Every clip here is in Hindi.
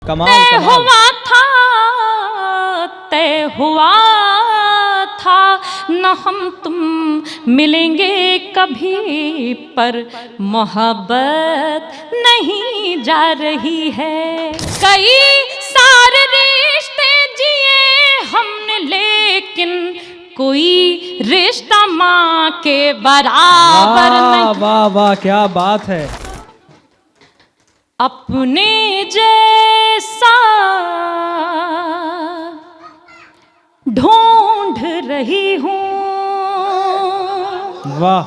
तय हुआ था न हम तुम मिलेंगे कभी, पर मोहब्बत नहीं जा रही है। कई सारे रिश्ते जिए हमने, लेकिन कोई रिश्ता माँ के बराबर नहीं। वाह वाह क्या बात है। अपने जैसा ढूंढ रही हूँ, वाह।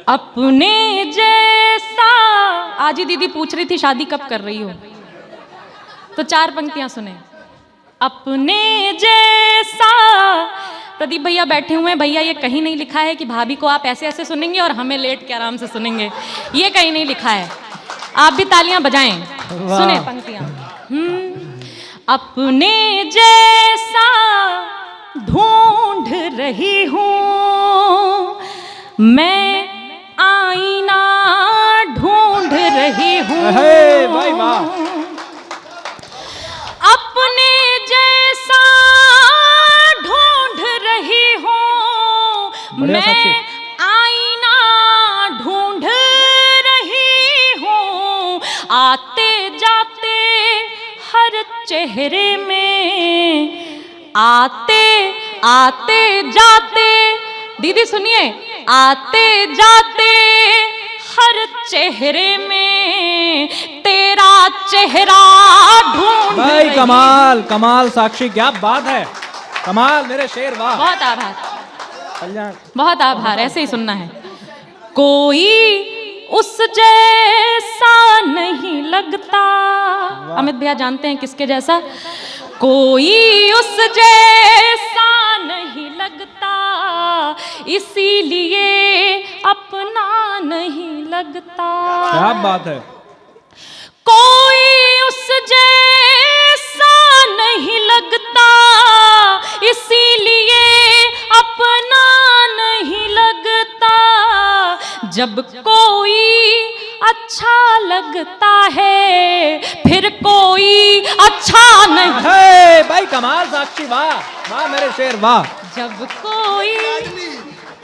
अपने जैसा। आज ही दीदी पूछ रही थी शादी कब कर रही हो, तो 4 पंक्तियां सुने। अपने जैसा। प्रदीप भैया बैठे हुए हैं। भैया ये कहीं नहीं लिखा है कि भाभी को आप ऐसे ऐसे सुनेंगे और हमें लेट के आराम से सुनेंगे, ये कहीं नहीं लिखा है। आप भी तालियां बजाएं, सुने पंक्तियां। अपने जैसा ढूंढ रही हूँ मैं, आईना ढूंढ रही हूँ। भाई वाह। अपने जैसा ढूंढ रही हूँ मैं, आईना ढूंढ रही हूँ। आते जाते हर चेहरे में, आते आते जाते, दीदी सुनिए, आते जाते हर चेहरे में तेरा चेहरा ढूंढ भाई रही। कमाल कमाल साक्षी, क्या बात है, कमाल मेरे शेर, वाह। बहुत आभार, बहुत आभार। ऐसे ही सुनना है। कोई उस जैसा नहीं लगता। अमित भैया जानते हैं किसके जैसा? कोई उस जैसा नहीं लगता, इसीलिए अपना नहीं लगता। क्या बात है। कोई उस जैसा नहीं लगता, इसीलिए अपना नहीं लगता। जब कोई अच्छा लगता है, फिर कोई अच्छा नहीं। है भाई कमाल साक्षी, वाह वाह मेरे शेर, वाह। जब कोई,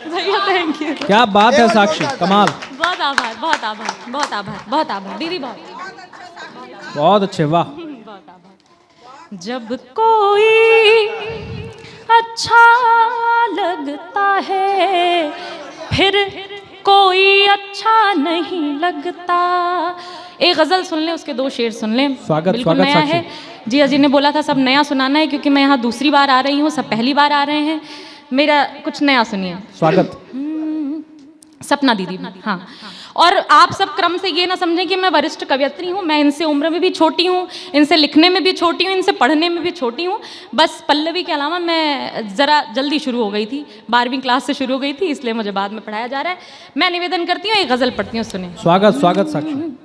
भैया थैंक यू, क्या बात है साक्षी, कमाल। बहुत आभार, बहुत आभार, बहुत आभार, बहुत आभार दीदी, बहुत अच्छे, वाह। बहुत आभार। जब कोई अच्छा लगता है, फिर कोई अच्छा नहीं लगता। एक गजल सुन लें, उसके 2 शेर सुन लें। स्वागत बिल्कुल स्वागत नया साक्षी। है जी। अजय ने बोला था सब नया सुनाना है, क्योंकि मैं यहाँ दूसरी बार आ रही हूँ, सब पहली बार आ रहे हैं। मेरा कुछ नया सुनिए। स्वागत। सपना दीदी, हाँ। और आप सब क्रम से ये ना समझें कि मैं वरिष्ठ कवयित्री हूँ। मैं इनसे उम्र में भी छोटी हूँ, इनसे लिखने में भी छोटी हूँ, इनसे पढ़ने में भी छोटी हूँ। बस पल्लवी के अलावा मैं ज़रा जल्दी शुरू हो गई थी, 12वीं क्लास से शुरू हो गई थी, इसलिए मुझे बाद में पढ़ाया जा रहा है। मैं निवेदन करती हूँ, एक गज़ल पढ़ती हूँ, सुने। स्वागत स्वागत साक्षी।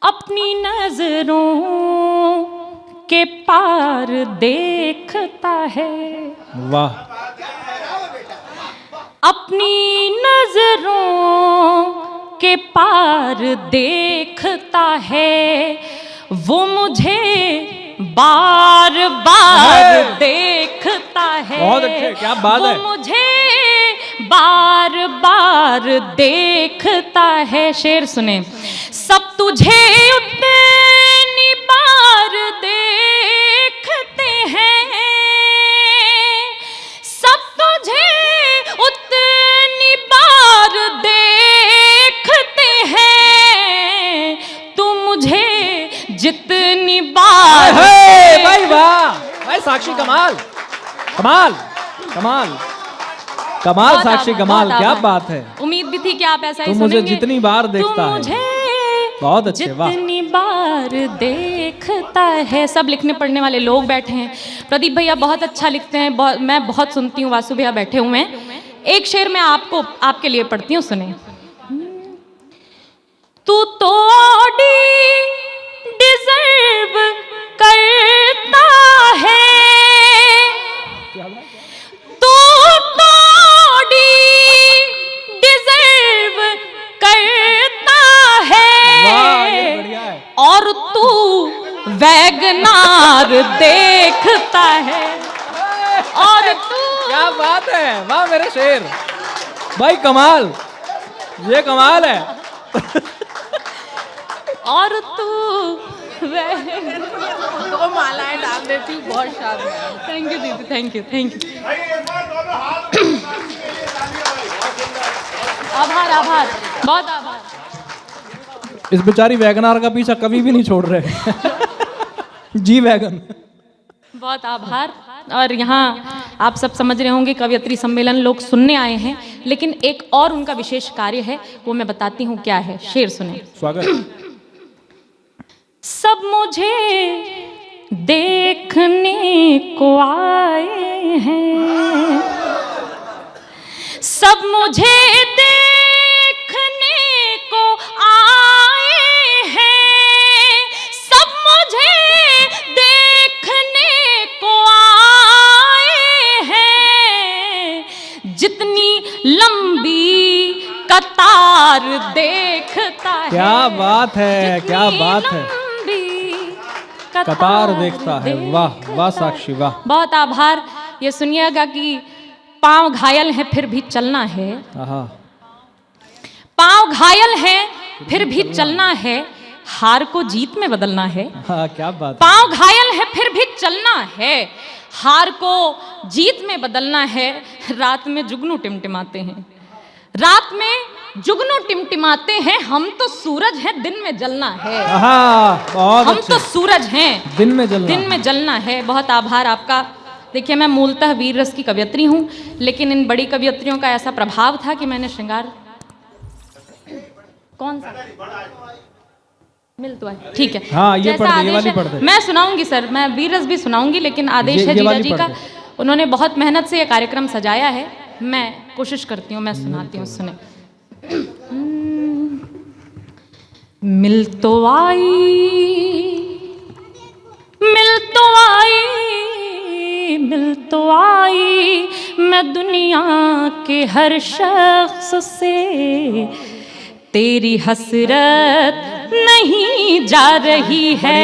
अपनी नजरों के पार देखता है, वाह। अपनी नजरों के पार देखता है, वो मुझे बार बार देखता है। बहुत अच्छे, क्या बात है। वो मुझे बार बार देखता है। शेर सुने। सब तुझे उतनी बार देखते हैं, सब तुझे उतनी बार देखते हैं, तू मुझे जितनी बार। भाई वाह भाई साक्षी, कमाल कमाल कमाल कमाल साक्षी, कमाल, क्या बात है। उम्मीद भी थी कि आप ऐसा ही तू मुझे सुनेंगे। जितनी बार देखता है, मुझे बहुत अच्छे, वाह। जितनी बार देखता है। सब लिखने पढ़ने वाले लोग बैठे हैं। प्रदीप भैया बहुत अच्छा लिखते हैं, मैं बहुत सुनती हूँ। वासु भैया बैठे हुए हैं। एक शेर मैं आपके लिए पढ़ती हूँ, सुने। तू तो डिजर्व करता है, तू तो डिजर्व करता है, और तू वैगनार देखता है और तू क्या बात है, वाह मेरे शेर भाई, कमाल, ये कमाल है। और तू तो मालाएं डाल देती हूँ, बहुत शानदार। थैंक यू दीदी, थैंक यू, थैंक यू। आभार, आभार, बहुत आभार। इस बेचारी वैगनार का पीछा कभी भी नहीं छोड़ रहे। G wagon. बहुत आभार। और यहाँ आप सब समझ रहे होंगे कवियत्री सम्मेलन लोग सुनने आए हैं, लेकिन एक और उनका विशेष कार्य है, वो मैं बताती हूँ क्या है। शेर सुने। स्वागत। सब मुझे देखने को आए हैं, सब मुझे देखने को आए हैं, सब मुझे देखने को आए हैं, जितनी लंबी कतार देखता है। क्या बात है, क्या बात है, कतार देखता है। वाह वाह साक्षी, वाह। बहुत आभार। ये सुनिएगा कि पांव घायल है फिर भी चलना है, पांव घायल है फिर भी चलना है, हार को जीत में बदलना है। हाँ, क्या बात। पांव घायल है फिर भी चलना है, हार को जीत में बदलना है। रात में जुगनू टिमटिमाते हैं, रात में जुगनू टिमटिमाते हैं, हम तो सूरज हैं, दिन में जलना है। बहुत हम तो सूरज हैं, दिन में जलना, दिन में जलना है। बहुत आभार आपका। देखिए, मैं मूलतः वीर रस की कवियत्री हूँ, लेकिन इन बड़ी कवियत्रियों का ऐसा प्रभाव था कि मैंने श्रृंगार कौन सा मिल तो है, ठीक है। हाँ, ये जैसा पढ़ दे, ये आदेश वाली है, पढ़ दे। मैं सुनाऊंगी सर, मैं वीर रस भी सुनाऊंगी, लेकिन आदेश है ये जीजा वाली जी पढ़ का। दे। उन्होंने बहुत मेहनत से ये कार्यक्रम सजाया है, मैं कोशिश करती हूँ, मैं सुनाती हूँ, सुने। मिल तो आई, मिल तो आई, मिल तो आई मैं दुनिया के हर शख्स से, तेरी हसरत नहीं जा रही है।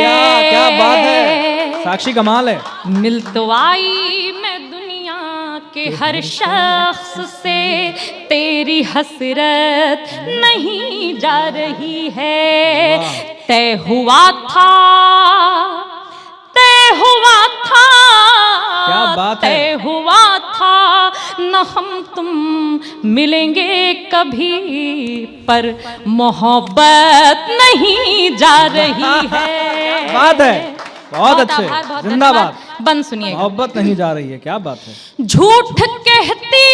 क्या बात है, साक्षी कमाल है। मिल तो आई मैं दुनिया के हर शख्स से, तेरी हसरत नहीं जा रही है। तय हुआ था, तय हुआ था, क्या बात है, तय हुआ था न हम तुम मिलेंगे कभी, पर मोहब्बत नहीं जा रही है। बात है, बहुत अच्छे, जिंदाबाद। बंद सुनिए। मोहब्बत नहीं जा रही है, क्या बात है। झूठ कहती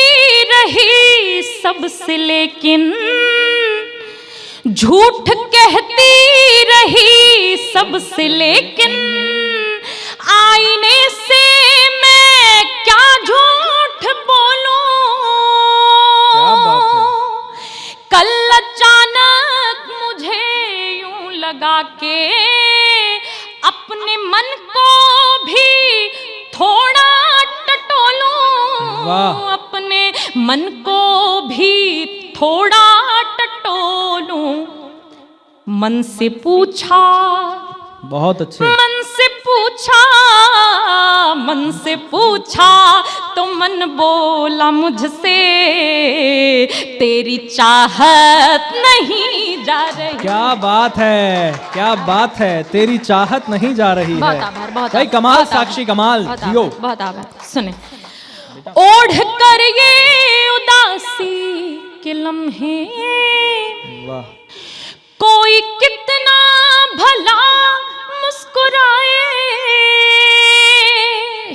रही सबसे, लेकिन झूठ कहती रही सबसे, लेकिन आईने से मैं क्या झूठ बोलूं। क्या बात है। कल अचानक मुझे यूं लगा के अपने मन को भी थोड़ा टटोलूं। वाह। अपने मन को भी थोड़ा टटोलूं। मन से पूछा, बहुत अच्छे। मन से पूछा, मन से पूछा तो मन बोला मुझसे, तेरी चाहत नहीं जा रही। क्या बात है, क्या बात है, तेरी चाहत नहीं जा रही है। बहुत आभार, बहुत भाई आभार, कमाल, बहुत साक्षी आभार, कमाल, बहुत जियो। आभार, बहुत आभार। सुने। ओढ़ कर ये उदासी के लम्हे, वाह। कोई कितना भला मुस्कुराए।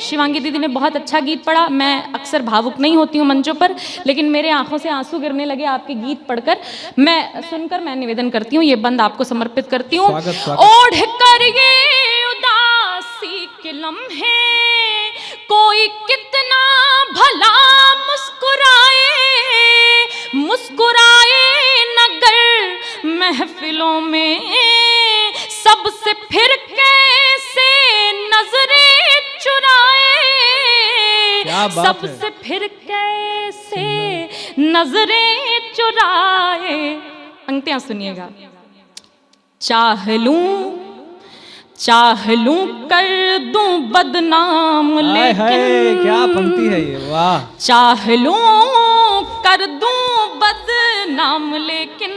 शिवांगी दीदी ने बहुत अच्छा गीत पढ़ा। मैं अक्सर भावुक नहीं होती हूँ मंचों पर, लेकिन मेरे आंखों से आंसू गिरने लगे आपके गीत पढ़कर। मैं सुनकर मैं निवेदन करती हूँ, ये बंद आपको समर्पित करती हूँ। ओढ़ कर ये उदासी के लम्हे, कोई कितना भला मुस्कुराए। मुस्कुराए नगर महफिलों में, सबसे फिर कैसे नजरें चुराए। सबसे फिर कैसे नजरें चुराए। पंक्तियां सुनिएगा। चाह लूं, चाह लूं कर दूं बदनाम हाय हाय, लेकिन क्या पंक्ति है ये, वाह। चाह लूं कर दूं बदनाम लेकिन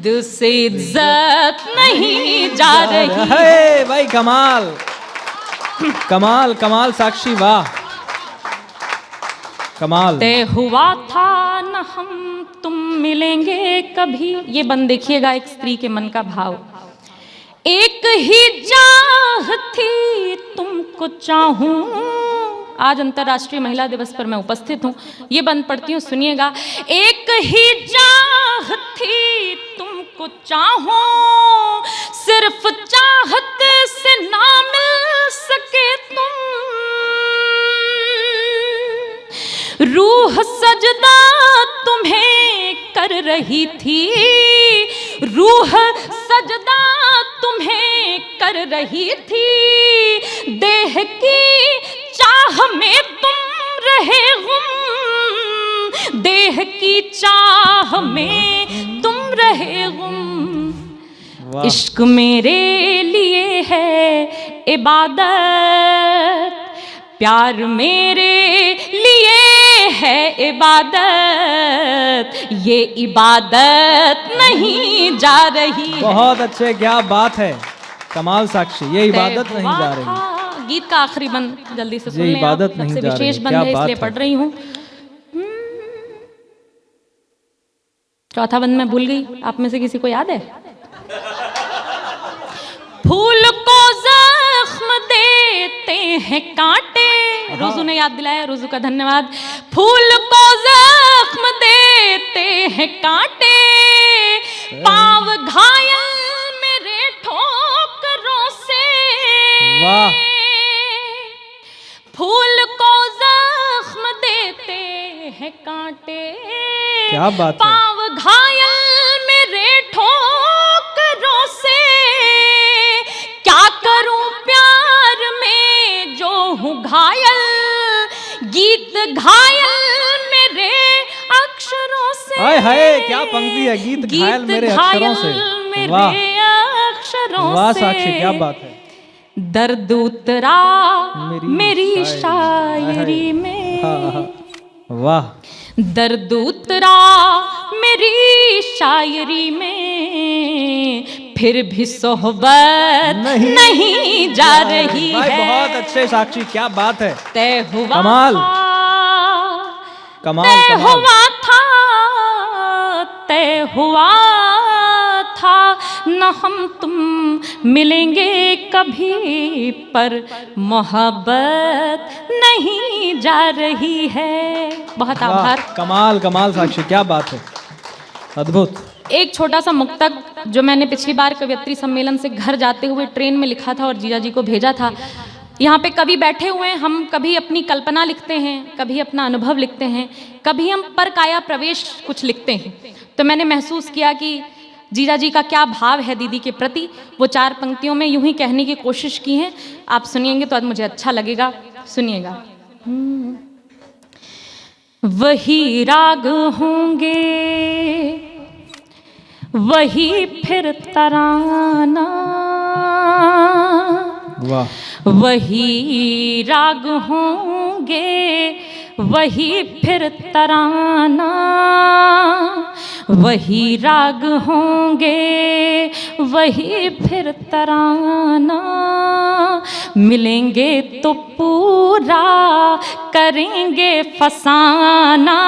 दिल से इज्जत नहीं जा रही। है भाई, कमाल कमाल कमाल साक्षी, वाह कमाल। तय हुआ था न हम तुम मिलेंगे कभी। ये बंद देखिएगा एक स्त्री के मन का भाव। एक ही चाह थी तुमको चाहूं। आज अंतर्राष्ट्रीय महिला दिवस पर मैं उपस्थित हूं, ये बंद पढ़ती हूँ, सुनिएगा। एक ही चाह थी तुमको चाहूं, सिर्फ चाहत से ना मिल सके तुम। रूह सजदा तुम्हें कर रही थी, रूह सजदा तुम्हें कर रही थी। देह की चाह में तुम रहे गुम, देह की चाह में तुम रहे गुम। इश्क मेरे लिए है इबादत, प्यार मेरे लिए है इबादत, ये इबादत नहीं जा रही। बहुत अच्छे, क्या बात है, कमाल साक्षी, ये इबादत नहीं जा रही। गीत का आखिरी बंद जल्दी से सुन ये लें इबादत आप, नहीं सबसे जा रही, विशेष बंद क्या है बात इसलिए है। पढ़ रही हूँ। चौथा बंद मैं भूल गई, आप में से किसी को याद है? फूल को जख्म देते हैं कांटे। रोजू ने याद दिलाया, रोजू का धन्यवाद। फूल को जख्म देते हैं कांटे, पांव घायल मेरे ठोकरों से। वाह, फूल को जख्म देते हैं कांटे, क्या बात है। पांव घायल मेरे ठोकरों से। क्या करूं प्यार में जो हूँ घायल, गीत घायल मेरे अक्षरों से। हाय हाय, क्या पंक्ति है, गीत घायल मेरे अक्षरों से। वाह अक्षरों वाह से। साक्षी, क्या बात है। दर्द उतरा मेरी शायरी में। वाह, दर्द उतरा मेरी शायरी में, फिर भी सोहबत नहीं जा रही भाई, है। बहुत अच्छे साक्षी, क्या बात है, तय हुआ कमाल था, कमाल तय कमाल। हुआ था, तय हुआ था न हम तुम मिलेंगे कभी, पर मोहब्बत नहीं जा रही है। बहुत वाह, आभार। कमाल कमाल साक्षी, क्या बात है, अद्भुत। एक छोटा सा मुक्तक जो मैंने पिछली बार कवियत्री सम्मेलन से घर जाते हुए ट्रेन में लिखा था और जीजा जी को भेजा था। यहाँ पे कभी बैठे हुए हैं हम, कभी अपनी कल्पना लिखते हैं, कभी अपना अनुभव लिखते हैं, कभी हम पर काया प्रवेश कुछ लिखते हैं। तो मैंने महसूस किया कि जीजा जी का क्या भाव है दीदी के प्रति, वो 4 पंक्तियों में यूं ही कहने की कोशिश की है। आप सुनिएंगे तो आज मुझे अच्छा लगेगा, सुनिएगा। वही राग होंगे, वही फिर तराना, वाह, वही राग होंगे, वही फिर तराना, वही राग होंगे, वही फिर तराना। मिलेंगे तो पूरा करेंगे फसाना,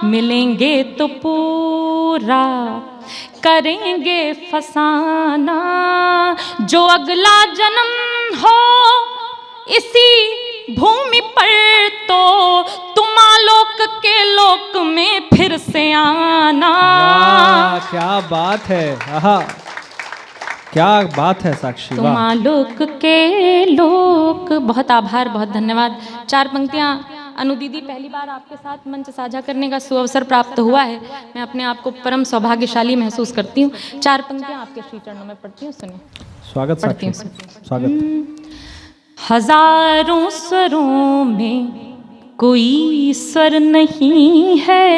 मिलेंगे तो पूरा करेंगे फसाना। जो अगला जन्म हो इसी भूमि पर, तो तुम आलोक के लोक में फिर से आना। वाह, क्या बात है, आहा, क्या बात है साक्षी, तुम वाह। आलोक के लोक। बहुत आभार, बहुत धन्यवाद। 4 पंक्तियाँ अनु दीदी, पहली बार आपके साथ मंच साझा करने का सुअवसर प्राप्त हुआ है। मैं अपने आप को परम सौभाग्यशाली महसूस करती हूँ। 4 पंक्तियाँ आपके श्री चरणों में पढ़ती हूँ, सुनिए। स्वागत पढ़ती साक्षी, हूँ। स्वागत। हजारों स्वरों में कोई स्वर नहीं है,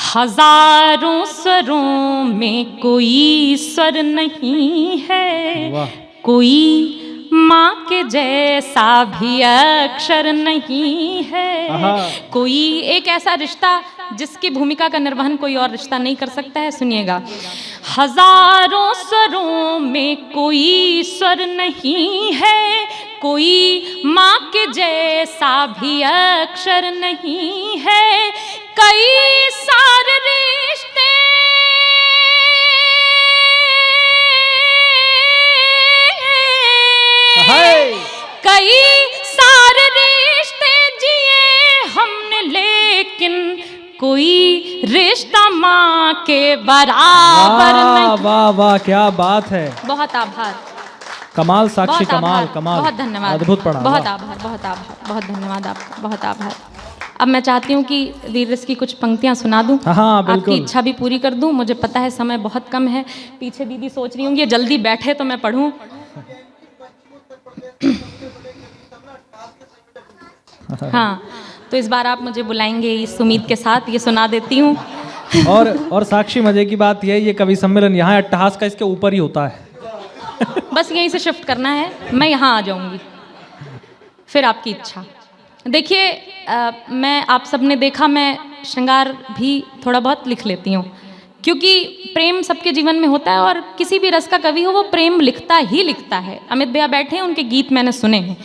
हजारों स्वरों में कोई स्वर नहीं है, वाह। कोई माँ के जैसा भी अक्षर नहीं आहा। है, कोई एक ऐसा रिश्ता जिसकी भूमिका का निर्वहन कोई और रिश्ता नहीं कर सकता है। सुनिएगा, हजारों स्वरों में कोई स्वर नहीं है, कोई माँ के जैसा भी अक्षर नहीं है, कई सारे रिश्ते कई सारे रिश्ते जिए हमने, लेकिन कोई रिश्ता माँ के बराबर नहीं। वाह वाह, क्या बात है। बहुत आभार, कमाल साक्षी, बहुत कमाल आभार, कमाल, बहुत धन्यवाद, अद्भुत पढ़ा। बहुत वाह। आभार, बहुत आभार, बहुत धन्यवाद आपका, बहुत आभार। अब मैं चाहती हूँ कि वीर रस की कुछ पंक्तियाँ सुना दूँ। हाँ, बिल्कुल। आपकी इच्छा भी पूरी कर दूँ। मुझे पता है समय बहुत कम है। पीछे दीदी सोच रही होंगी जल्दी बैठे तो मैं पढ़ूँ। हाँ, तो इस बार आप मुझे बुलाएंगे इस उम्मीद के साथ, ये सुना देती हूँ। और साक्षी, मजे की बात यह है, ये कवि सम्मेलन यहाँ अट्टहास का इसके ऊपर ही होता है। बस यहीं से शिफ्ट करना है, मैं यहाँ आ जाऊँगी, फिर आपकी इच्छा। देखिए, मैं आप सबने देखा, मैं श्रृंगार भी थोड़ा बहुत लिख लेती हूँ, क्योंकि प्रेम सबके जीवन में होता है और किसी भी रस का कवि हो वो प्रेम लिखता ही लिखता है। अमित भैया बैठे हैं, उनके गीत मैंने सुने हैं,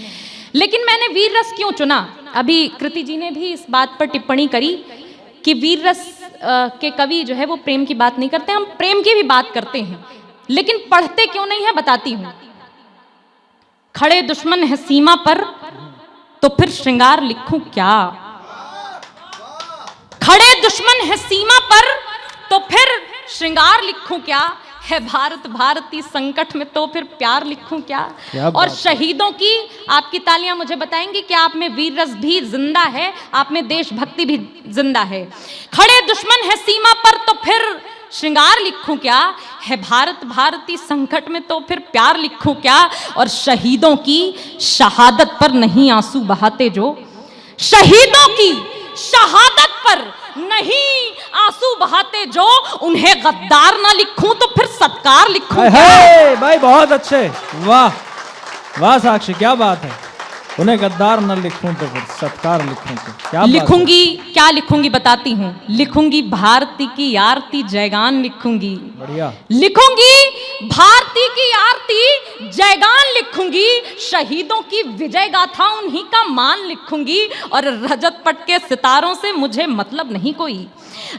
लेकिन मैंने वीर रस क्यों चुना? अभी कृति जी ने भी इस बात पर टिप्पणी करी कि वीर रस के कवि जो है वो प्रेम की बात नहीं करते। हम प्रेम की भी बात करते हैं, लेकिन पढ़ते क्यों नहीं है बताती हूँ। खड़े दुश्मन है सीमा पर तो फिर श्रृंगार लिखूं क्या, खड़े दुश्मन है सीमा पर तो फिर श्रृंगार लिखूं क्या, है भारत भारती संकट में तो फिर प्यार लिखूं क्या। और शहीदों की आपकी तालियां मुझे बताएंगी कि आप में वीर रस भी जिंदा है, आप में देशभक्ति भी जिंदा है। खड़े दुश्मन है सीमा पर तो फिर श्रृंगार लिखूं क्या, है भारत भारती संकट में तो फिर प्यार लिखूं क्या। और शहीदों की शहादत पर नहीं आंसू बहाते जो, शहीदों की शहादत पर नहीं आंसू बहाते जो, उन्हें गद्दार ना लिखूं तो फिर सत्कार लिखूं क्या। भाई बहुत अच्छे, वाह वाह साक्षी, क्या बात है। उन्हें गद्दार न लिखूं तो फिर सत्कार लिखूं तो क्या लिखूंगी, क्या लिखूंगी बताती हूँ। लिखूंगी भारती की आरती जयगान लिखूंगी, बढ़िया। लिखूंगी भारती की आरती जयगान लिखूंगी, शहीदों की विजय गाथा उन्हीं का मान लिखूंगी। और रजत पट के सितारों से मुझे मतलब नहीं कोई,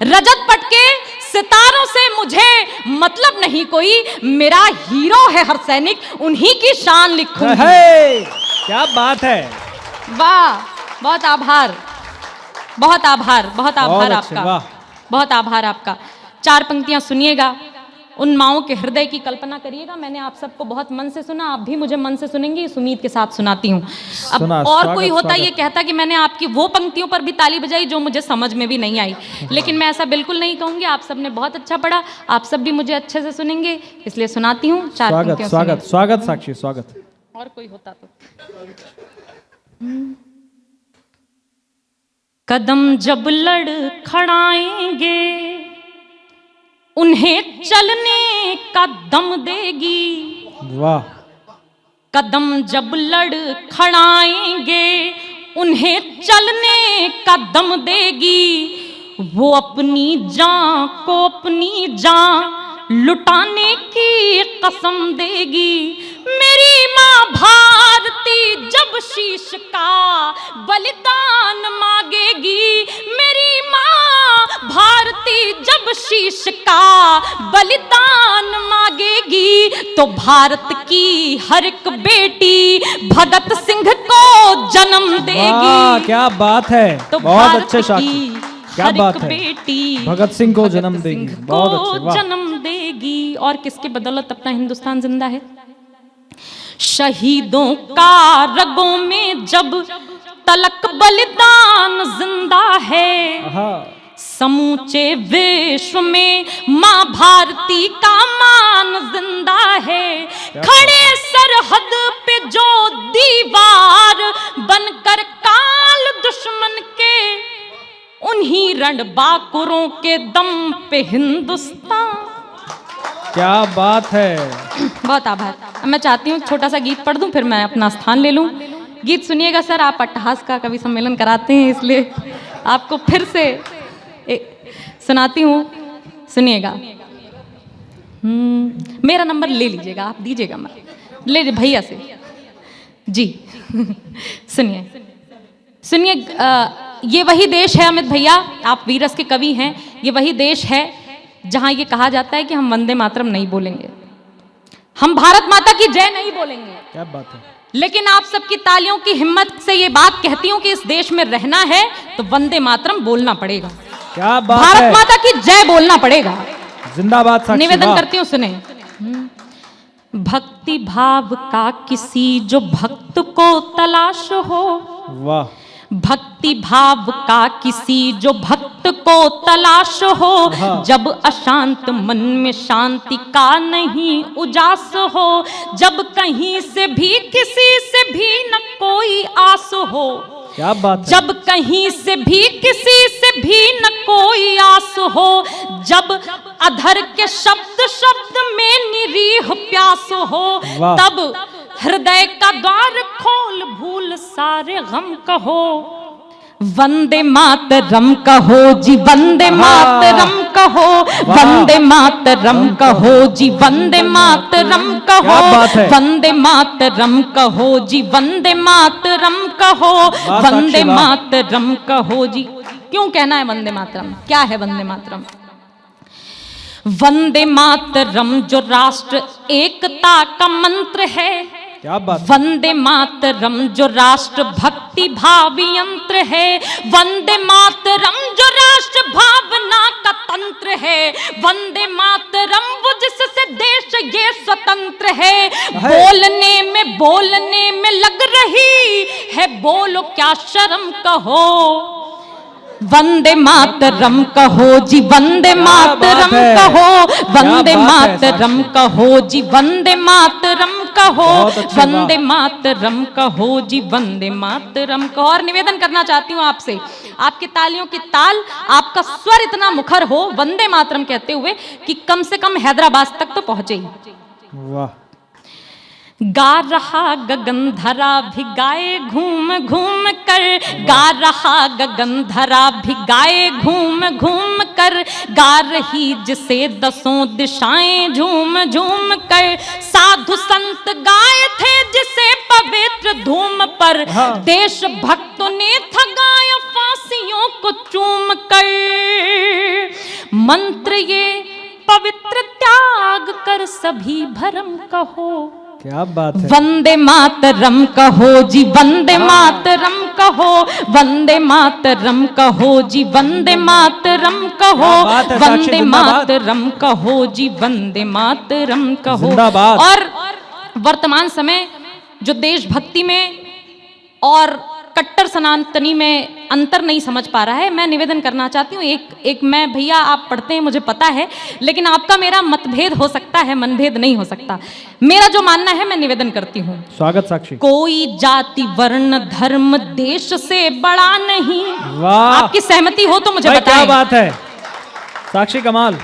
रजत पट के सितारों से मुझे मतलब नहीं कोई, मेरा हीरो है हर सैनिक उन्हीं की शान लिखूंगी। क्या बात है, वाह, बहुत आभार, बहुत आभार, बहुत आभार आपका, बहुत आभार आपका। चार पंक्तियां सुनिएगा, उन माओं के हृदय की कल्पना करिएगा। मैंने आप सबको बहुत मन से सुना, आप भी मुझे मन से सुनेंगे, इस उम्मीद के साथ सुनाती हूँ। अब और कोई होता ये कहता कि मैंने आपकी वो पंक्तियों पर भी ताली बजाई जो मुझे समझ में भी नहीं आई, लेकिन मैं ऐसा बिल्कुल नहीं कहूँगी। आप सब ने बहुत अच्छा पढ़ा, आप सब भी मुझे अच्छे से सुनेंगे, इसलिए सुनाती हूँ। चार पंक्तियां स्वागत स्वागत साक्षी, स्वागत। और कोई होता तो। कदम जब लड़खड़ाएंगे उन्हें चलने का दम देगी, वाह। कदम जब लड़खड़ाएंगे उन्हें चलने का दम देगी, वो अपनी जान को अपनी जान लुटाने की कसम देगी। मेरी माँ भारती जब शीश का बलिदान मांगेगी, मेरी माँ भारती जब शीश का बलिदान मांगेगी, तो भारत की हर एक बेटी भगत सिंह को जन्म देगी। क्या बात है, तो बहुत अच्छे साक्षी, क्या बात है। बेटी भगत सिंह को जन्म देगी, बहुत अच्छे, वाह। जन्म देगी। और किसके बदौलत अपना हिंदुस्तान जिंदा है? शहीदों का रगों में जब तलक बलिदान जिंदा है, समूचे विश्व में माँ भारती का मान जिंदा है। खड़े सरहद पे जो दीवार बनकर काल दुश्मन के, उन्हीं उन्हीं रणबांकुरों के दम पे हिंदुस्तान। क्या बात है। बहुत आभार। अब मैं चाहती हूँ छोटा सा गीत पढ़ दूं, फिर मैं अपना स्थान ले लूं। गीत सुनिएगा सर, आप अट्टहास का कवि सम्मेलन कराते हैं, इसलिए आपको फिर से सुनाती हूँ, सुनिएगा। मेरा नंबर ले लीजिएगा, आप दीजिएगा, मैं ले भैया से जी। सुनिए सुनिए, ये वही देश है अमित भैया, आप वीरस के कवि हैं। ये वही देश है जहां ये कहा जाता है कि हम वंदे मातरम नहीं बोलेंगे, हम भारत माता की जय नहीं बोलेंगे। क्या बात है। लेकिन आप सबकी तालियों की हिम्मत से ये बात कहती हूँ कि इस देश में रहना है तो वंदे मातरम बोलना पड़ेगा। क्या बात भारत है। माता की जय बोलना पड़ेगा। जिंदाबाद साक्षी। निवेदन करती हूँ, सुने। भक्ति भाव का किसी जो भक्त को तलाश हो, वाह। भक्ति भाव का किसी जो भक्त को तलाश हो, जब अशांत मन में शांति का नहीं उजास हो, जब कहीं से भी किसी से भी न कोई आस हो। क्या बात है। जब कहीं से भी किसी से भी न कोई आस हो, जब अधर के शब्द शब्द में निरीह प्यास हो, तब हृदय का द्वार खोल भूल सारे गम कहो, वंदे मातरम कहो जी, वंदे मातरम कहो, वंदे मातरम कहो जी, वंदे मातरम कहो, वंदे मातरम कहो जी, वंदे मातरम कहो, वंदे मातरम कहो जी। क्यों कहना है वंदे मातरम? क्या है वंदे मातरम? वंदे मातरम जो राष्ट्र एकता का मंत्र है, क्या बात। वंदे मातरम जो राष्ट्र भक्ति भाव यंत्र है, वंदे मातरम जो राष्ट्र भावना का तंत्र है, वंदे मातरम वो जिससे देश ये स्वतंत्र है। बोलने में लग रही है, बोलो क्या शर्म कहो, वंदे मातरम कहो जी, वंदे मातरम कहो, वंदे मातरम कहो जी, वंदे मातरम कहो, वंदे मातरम कहो जी, वंदे मातरम कहो। और निवेदन करना चाहती हूँ आपसे, आपकी तालियों की ताल, आपका स्वर इतना मुखर हो वंदे मातरम कहते हुए कि कम से कम हैदराबाद तक तो पहुंचे ही। वाह। गा रहा गगन धरा भिगाए घूम घूम कर, गा रहा गगन धरा भिगाए घूम घूम कर, गा रही जिसे दसों दिशाएं झूम झूम कर, साधु संत गाए थे जिसे पवित्र धूम पर, देश भक्तों ने थगाया फांसियों को चूम कर, मंत्र ये पवित्र त्याग कर सभी भरम कहो, क्या बात है। वंदे मातरम कहो जी, वंदे मातरम कहो, वंदे मातरम कहो जी, वंदे मातरम कहो, वंदे मातरम कहो जी, वंदे मातरम कहो। और वर्तमान समय जो देशभक्ति में और कट्टर सनातनी में अंतर नहीं समझ पा रहा है, मैं निवेदन करना चाहती हूँ। एक मैं भैया, आप पढ़ते हैं मुझे पता है, लेकिन आपका मेरा मतभेद हो सकता है, मनभेद नहीं हो सकता। मेरा जो मानना है मैं निवेदन करती हूँ। स्वागत साक्षी। कोई जाति वर्ण धर्म देश से बड़ा नहीं। वाह। आपकी सहमति हो तो मुझे बताएं। क्या बात है साक्षी, कमाल।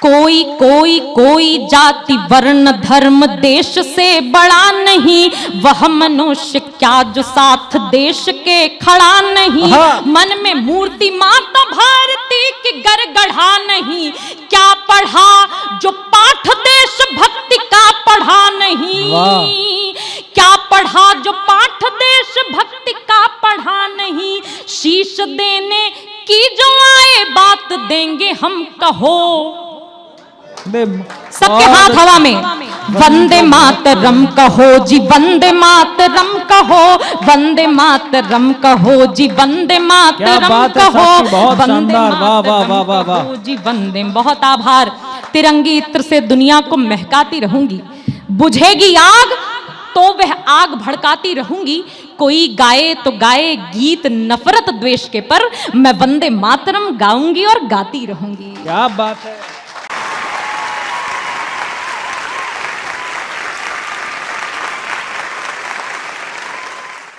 कोई जाति वर्ण धर्म देश से बड़ा नहीं, वह मनुष्य क्या जो साथ देश के खड़ा नहीं, मन में मूर्ति माता भारती की गड़गड़ा नहीं, क्या पढ़ा जो पाठ देश भक्ति का पढ़ा नहीं, क्या पढ़ा जो पाठ देश भक्ति का पढ़ा नहीं, शीश देने की जो आए बात देंगे हम कहो, सबके हाथ हवा में, वंदे मातरम कहो जी, वंदे मातरम कहो, वंदे मातरम कहो जी, वंदे मातरम कहो, वंदे मातरम कहो जी, वंदे। बहुत आभार। तिरंगी इत्र से दुनिया को महकाती रहूंगी, बुझेगी आग तो वह आग भड़काती रहूंगी, कोई गाए तो गाए गीत नफरत द्वेष के, पर मैं वंदे मातरम गाऊंगी और गाती रहूंगी। क्या बात है।